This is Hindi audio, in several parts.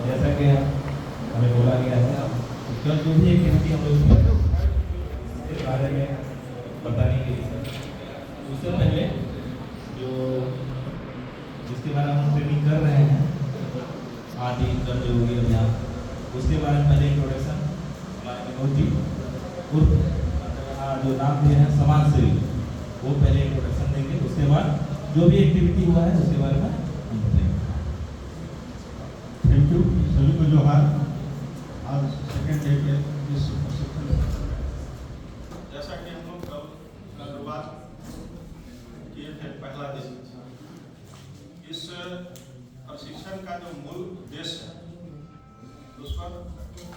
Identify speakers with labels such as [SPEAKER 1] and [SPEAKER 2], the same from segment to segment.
[SPEAKER 1] जैसा कि हमें बोला गया है कल जो भी एक्टिविटी हम लोग इसके बारे में बताने के लिए उससे पहले जो जिसके बारे में हम ट्रेनिंग कर रहे हैं आदि जन योगी अभियान उसके बारे में पहले इंट्रोडक्शन हमारे विनोद जी जो नाम दिए हैं समाज सेवी वो पहले इंट्रोडक्शन देंगे। उसके बाद जो भी एक्टिविटी हुआ है उसके बारे में हम बताएंगे।
[SPEAKER 2] थैंक यू सभी को जोहार। आज सेकेंड डे के इस प्रशिक्षण जैसा कि हम लोग कल शुरुआत किए थे पहला दिन, इस प्रशिक्षण का जो मूल उद्देश्य है उस पर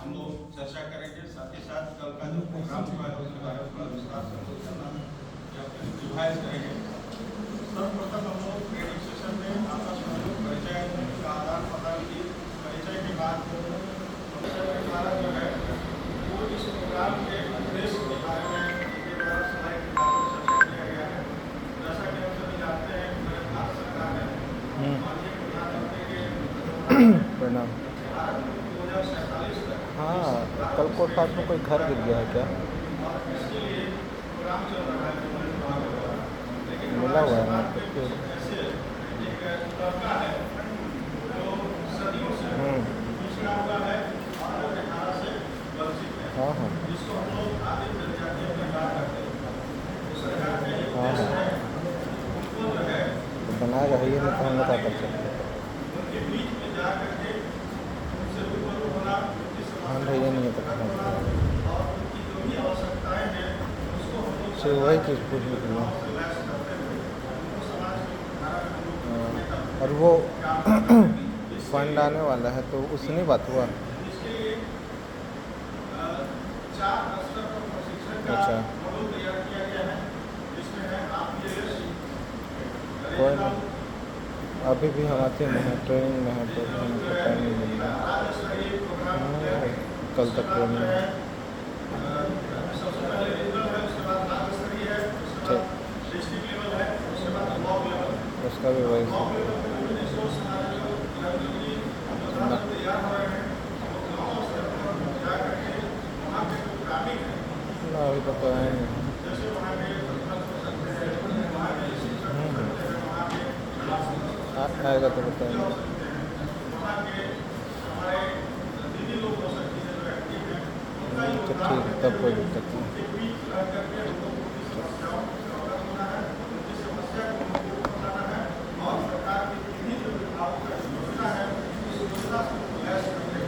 [SPEAKER 2] हम लोग चर्चा करेंगे। साथ ही साथ कल का जो प्रोग्राम हुआ है उसके बारे में थोड़ा विस्तार से रिवाइज करेंगे। सर्वप्रथम हम लोग ट्रेनिंग सेशन में आपस में परिचय का आदान प्रदान की। परिचय के बाद द्वारा जो है वो इस प्रोग्राम के उद्देश्य के बारे में चर्चा किया गया है। जैसा कि हम सभी जानते हैं कि भारत सरकार है माननीय प्रधानमंत्री के
[SPEAKER 3] प्रणाम।
[SPEAKER 2] भारत 2047 तक
[SPEAKER 3] हाँ, कल कोट पास में कोई घर गिर गया है क्या?
[SPEAKER 2] और इसके लिए प्रोग्राम चल रहा है
[SPEAKER 3] मिला हुआ है
[SPEAKER 2] ऐसे एक लड़का है जो सदियों से पिछड़ा हुआ है और धारा से वंचित है।
[SPEAKER 3] हाँ हाँ
[SPEAKER 2] जिसको हम लोग आदिम जनजातीय परिवार करते हैं। तो सरकार ने
[SPEAKER 3] हाँ हाँ
[SPEAKER 2] उनको जो है
[SPEAKER 3] तो बनाएगा ही नहीं तो हम लोग क्या कर सकते हैं।
[SPEAKER 2] उनके बीच में जा करके उनसे रूबरू होना, उनकी
[SPEAKER 3] हाँ
[SPEAKER 2] समस्या
[SPEAKER 3] भैया नहीं है तो कहाँ से
[SPEAKER 2] और उनकी जो भी आवश्यकताएं हैं उसको हम लोग
[SPEAKER 3] से वही चीज़ पूछने के लिए। और वो फंड आने वाला है तो उससे नहीं बात हुआ।
[SPEAKER 2] इसके लिए 4 स्तर पर प्रशिक्षण का
[SPEAKER 3] अच्छा
[SPEAKER 2] मॉडल तैयार किया गया है जिसमें है RPS,
[SPEAKER 3] कोई नहीं, अभी भी हम आते में हैं ट्रेनिंग में है तो हमको टाइम नहीं मिल रहा।
[SPEAKER 2] राज्य स्तरीय प्रोग्राम
[SPEAKER 3] कल तक ट्रेनिंग है।
[SPEAKER 2] सबसे पहले रीजनल है, उसके बाद राज्य स्तरीय है, उसके बाद डिस्ट्रिक्ट लेवल है, उसके बाद ब्लॉक लेवल।
[SPEAKER 3] उसका भी वही
[SPEAKER 2] ब्लॉक लेवल पे विभिन्न स्टोर्स हमारे जो तैयार हो रहे हैं वो गाँव स्तर पर जा करके वहाँ पे जो ग्रामीण है
[SPEAKER 3] ना अभी तक तो है नहीं।
[SPEAKER 2] जैसे वहाँ पे सकते हैं, वहाँ पे शिक्षक हो सकते हैं, वहाँ पे क्लास हो सकते हैं,
[SPEAKER 3] आएगा तो बताएंगे।
[SPEAKER 2] वहाँ के हमारे दीदी लोग हो सकती है जो एक्टिव है उनका
[SPEAKER 3] तो
[SPEAKER 2] योगदान
[SPEAKER 3] ठीक तब कोई दिक्कत नहीं।
[SPEAKER 2] के बीच रह करके हम लोग उनकी समस्याओं को समाधान होना है, उनकी समस्या को दूर बनाना है और सरकार की किन्हीं जो विभागों का योजना है उस योजना को प्रयास करके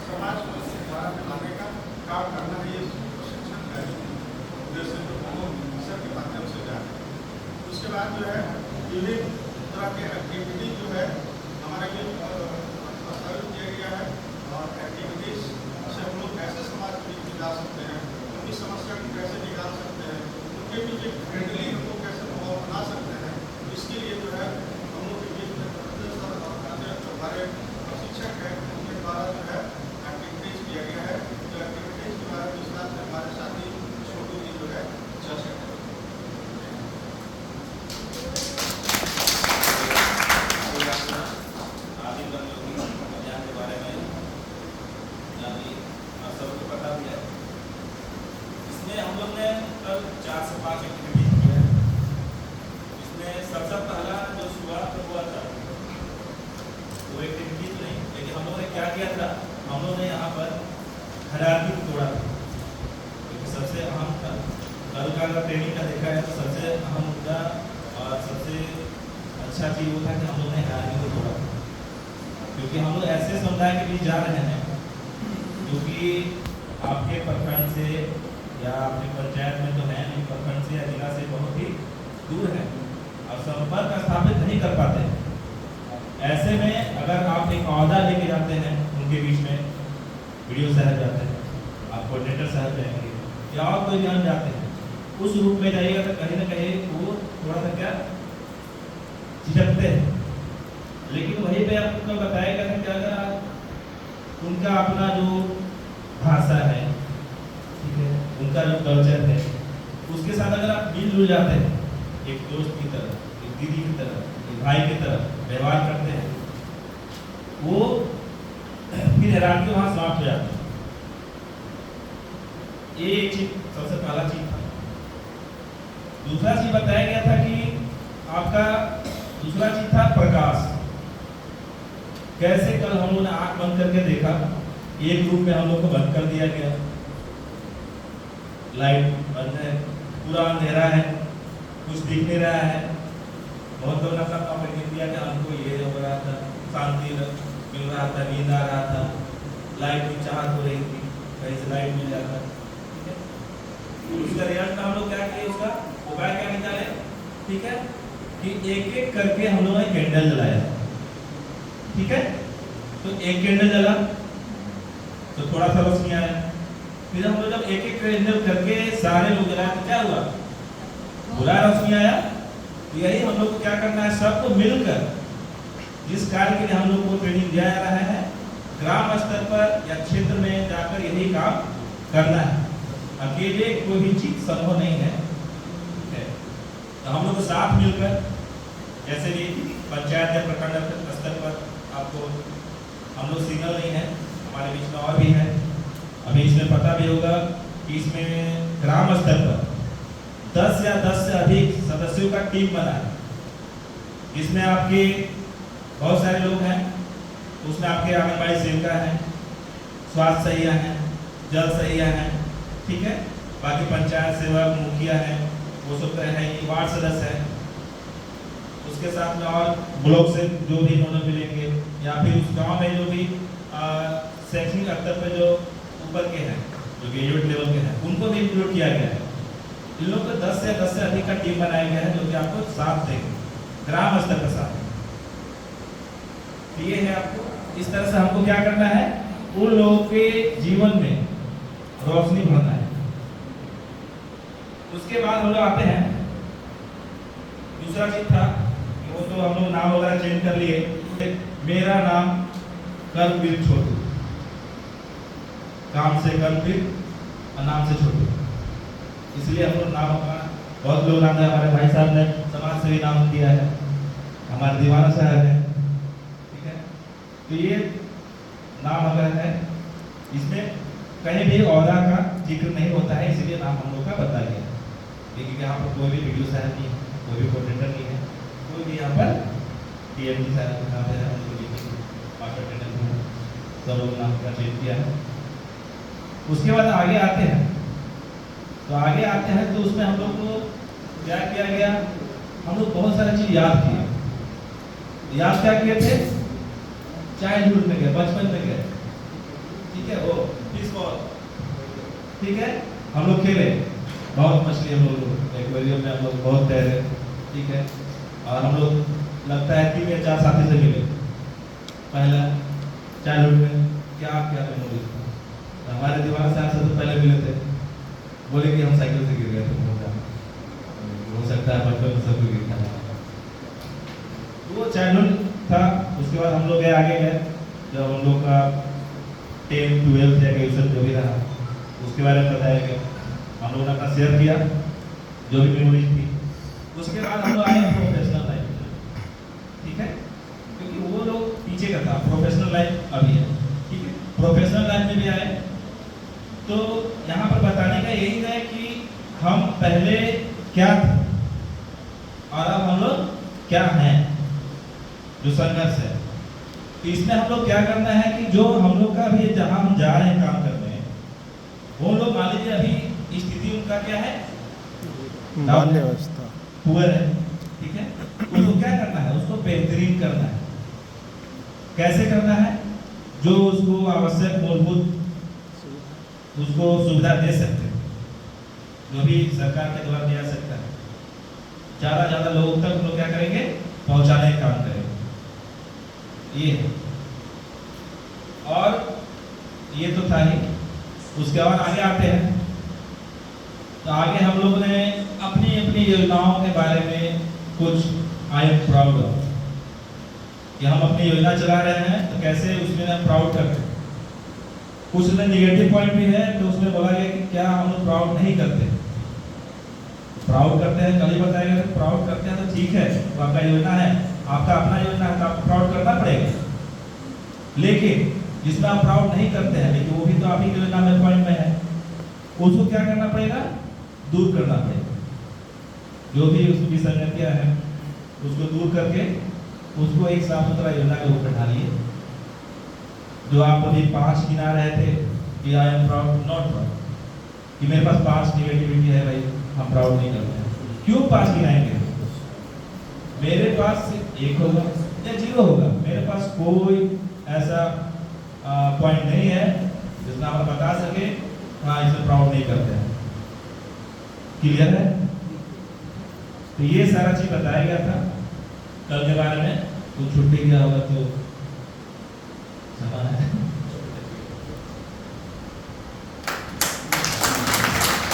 [SPEAKER 2] समाज को द्वारा लाने का काम करना है। ये प्रशिक्षण का उद्देश्य जो हम लोग मिशन के माध्यम से जा रहे हैं। उसके बाद जो है विभिन्न तरह के एक्टिविटी जो है हमारे लिए प्रस्तावित किया गया है और एक्टिविटीज से हम लोग कैसे समाज के बीच में जा सकते हैं, उनकी समस्या को कैसे निकाल सकते हैं, उनके बीच एक फ्रेंडली हम लोग कैसे माहौल बना सकते हैं। इसके लिए जो है हम लोग के बीच में प्रोफेसर और जो हमारे प्रशिक्षक हैं उनके द्वारा जो है एक्टिविटीज किया गया है। जो एक्टिविटीज के बारे में विस्तार से हमारे साथी छोटू जी जो है चर्चा करेंगे।
[SPEAKER 1] हम लोग ने कल 4 से 5 एक्टिविटीज किया है। इसमें सबसे पहला जो शुरुआत हुआ था वो एक्टिविटीज नहीं, लेकिन हम लोगों ने क्या किया था, हम लोगों ने यहाँ पर हायरार्की को तोड़ा था। क्योंकि सबसे अहम था कल का अगर ट्रेनिंग का देखा है तो सबसे अहम मुद्दा और सबसे अच्छा चीज़ वो था कि हम लोग ने हायरार्की को तोड़ा था। क्योंकि हम लोग ऐसे समुदाय के बीच जा रहे हैं जो कि आपके प्रखंड से या अपने पंचायत में तो है नहीं, प्रखंड से या जिला से बहुत ही दूर है और संपर्क स्थापित नहीं कर पाते। ऐसे में अगर आप एक औहदा लेके जाते हैं उनके बीच में, वीडियो साहब जाते हैं, आप कोऑर्डिनेटर साहब जाएंगे या और कोई जान जाते हैं, उस रूप में जाइएगा तो कहीं ना कहीं वो थोड़ा सा क्या झिझकते हैं। लेकिन वहीं पे आपको बताएगा कि अगर उनका अपना जो भाषा है, ठीक है, उनका जो कल्चर है, उसके साथ अगर आप मिलजुल जाते हैं, एक दोस्त की तरह, एक दीदी की तरह, एक भाई की तरह व्यवहार करते हैं, वो फिर हैरान के वहां समाप्त हो जाता है। ये एक चीज सबसे पहला चीज था। दूसरा चीज बताया गया था कि आपका दूसरा चीज था प्रकाश। कैसे कल हम लोगों ने आंख बंद करके देखा, एक रूम में हम लोग को बंद कर दिया गया, लाइट बंद है, पूरा अंधेरा है, कुछ दिख नहीं रहा है। बहुत लोग अपना कॉमेंट दिया कि हमको ये हो रहा था, शांति मिल रहा था, नींद आ रहा था, लाइट की चाहत हो रही थी, कहीं से लाइट मिल जाता। ठीक है, तो उसका रिजल्ट हम लोग क्या किए, उसका उपाय क्या निकाले, ठीक है, कि एक एक करके हम लोगों ने कैंडल जलाया। ठीक है, तो एक कैंडल जला तो थोड़ा सा रोशनी आया। फिर हम लोग जब एक एक कैंडल करके सारे लोग जलाए तो क्या हुआ, बुरा रोशनी आया। तो यही हम लोग को क्या करना है, सबको मिलकर जिस कार्य के लिए हम लोग को ट्रेनिंग दिया जा रहा है, ग्राम स्तर पर या क्षेत्र में जाकर यही काम करना है। अकेले कोई भी चीज संभव नहीं है। ठीक है, तो हम लोग को साथ मिलकर, जैसे भी पंचायत या प्रखंड स्तर पर आपको हम लोग सिंगल नहीं है, हमारे बीच में और भी है। अभी इसमें पता भी होगा कि इसमें ग्राम स्तर पर 10 या 10 से अधिक सदस्यों का टीम बना है। इसमें आपके बहुत सारे लोग हैं, उसमें आपके आंगनबाड़ी सेविका हैं, स्वास्थ्य सहिया हैं, जल सहिया हैं, ठीक है, बाकी पंचायत सेवक, मुखिया हैं, वो सब तो है ही, वार्ड सदस्य हैं, उसके साथ में और ब्लॉक से जो भी इन्होंने मिलेंगे, या फिर उस गांव में जो भी शैक्षणिक स्तर पर जो ऊपर के हैं, जो ग्रेजुएट लेवल के हैं, उनको भी इंक्लूड किया गया है। इन लोग को 10 से अधिक का टीम बनाया गया है, जो कि आपको साथ देंगे ग्राम स्तर पर साथ। ये है आपको इस तरह से हमको क्या करना है, उन लोगों के जीवन में रोशनी भरना है। उसके बाद हम लोग आते हैं, दूसरा चीज था कि वो तो हम लोग नाम वगैरह चेंज कर लिए। मेरा नाम कर्मवीर छोटू, काम से कर्मवीर और नाम से छोटू, इसलिए हम लोग नाम अपना, बहुत लोग नाम है, हमारे भाई साहब ने समाज सेवी नाम दिया है, हमारे दीवाना साहब है। ठीक है, तो ये नाम अगर है, इसमें कहीं भी औहदा का जिक्र नहीं होता है, इसलिए नाम हम लोग का बदला गया। लेकिन यहाँ पर कोई भी वीडियो साहब नहीं है, कोई भी कोऑर्डिनेटर नहीं है, कोई भी यहाँ पर टीएमसी साहब नाम है, हम लोग मास्टर ट्रेनर सब लोग नाम का चेंज किया है। उसके बाद आगे आते हैं, तो आगे आते हैं तो उसमें हम लोग को क्या किया गया, हम लोग बहुत सारी चीज याद किए। याद क्या किए थे, चाइल्डहुड में गए, बचपन में गए। ठीक है, वो फिश बॉल, ठीक है, हम लोग खेले, बहुत मछली हम लोग एक्वेरियम में हम लोग बहुत तैरे। ठीक है, और हम लोग लगता है 3 या 4 साथी से मिले पहला चाइल्डहुड में। क्या क्या मेमोरी, हमारे दीवार साहब से तो पहले मिले थे, बोले कि हम साइकिल से गिर गए थे, हो सकता है बचपन में सब गिर गया। वो चाइल्डहुड था। उसके बाद हम लोग आगे गए, जब हम लोग का 10, 12 या ग्रेजुएशन जो भी रहा, उसके बारे में बताया गया, हम लोगों ने अपना शेयर किया जो भी मेमोरीज थी। उसके बाद हम लोग आए प्रोफेशनल लाइफ। ठीक है, क्योंकि वो लोग पीछे का था, प्रोफेशनल लाइफ अभी है। ठीक है, प्रोफेशनल लाइफ में भी आए, तो यहाँ पर बताने का यही है कि हम पहले क्या थे और अब हम लोग क्या हैं, जो संघर्ष है। तो इसमें हम लोग क्या करना है कि जो हम लोग का अभी जहाँ हम जा रहे हैं काम करने, वो लोग मान लीजिए अभी स्थिति उनका क्या है,
[SPEAKER 3] बाल्यावस्था,
[SPEAKER 1] पुअर है। ठीक है, उसको क्या करना है, उसको बेहतरीन करना है। कैसे करना है, जो उसको आवश्यक मूलभूत उसको सुविधा दे सकते हैं, जो भी सरकार के द्वारा दिया सकता है, ज्यादा लोगों तक हम लोग क्या करेंगे, पहुंचाने का काम करेंगे। ये है, और ये तो था ही। उसके बाद आगे आते हैं, तो आगे हम लोग ने अपनी अपनी योजनाओं के बारे में कुछ आई एम प्राउड ऑफ, कि हम अपनी योजना चला रहे हैं, तो कैसे उसमें हम प्राउड करते हैं। कुछ में निगेटिव पॉइंट भी है, तो उसमें बोला गया कि क्या हम लोग प्राउड नहीं करते, प्राउड करते हैं। कल ही बताया गया, प्राउड करते हैं तो ठीक है, वो आपका योजना है, आपका अपना योजना है, तो आपको प्राउड करना पड़ेगा। लेकिन जिसमें आप प्राउड नहीं करते हैं, लेकिन वो भी तो आप ही के नाम पॉइंट में है, उसको क्या करना पड़ेगा? दूर करना पड़ेगा। जो भी उसकी विसंगतियां हैं उसको दूर करके उसको एक साफ सुथरा योजना के ऊपर ढालिए। जो आप अभी 5 गिना रहे थे कि I am proud, not proud, कि मेरे पास 5 निगेटिविटी है, भाई हम प्राउड नहीं करते हैं। क्यों 5 गिनाएंगे? मेरे पास 1 होगा या 0 होगा, मेरे पास कोई ऐसा पॉइंट नहीं है जिसमें आप बता सके हाँ इसे प्राउड नहीं करते हैं। क्लियर है? तो ये सारा चीज बताया गया था कल के बारे में। तो छुट्टी गया होगा तो क्षमा है।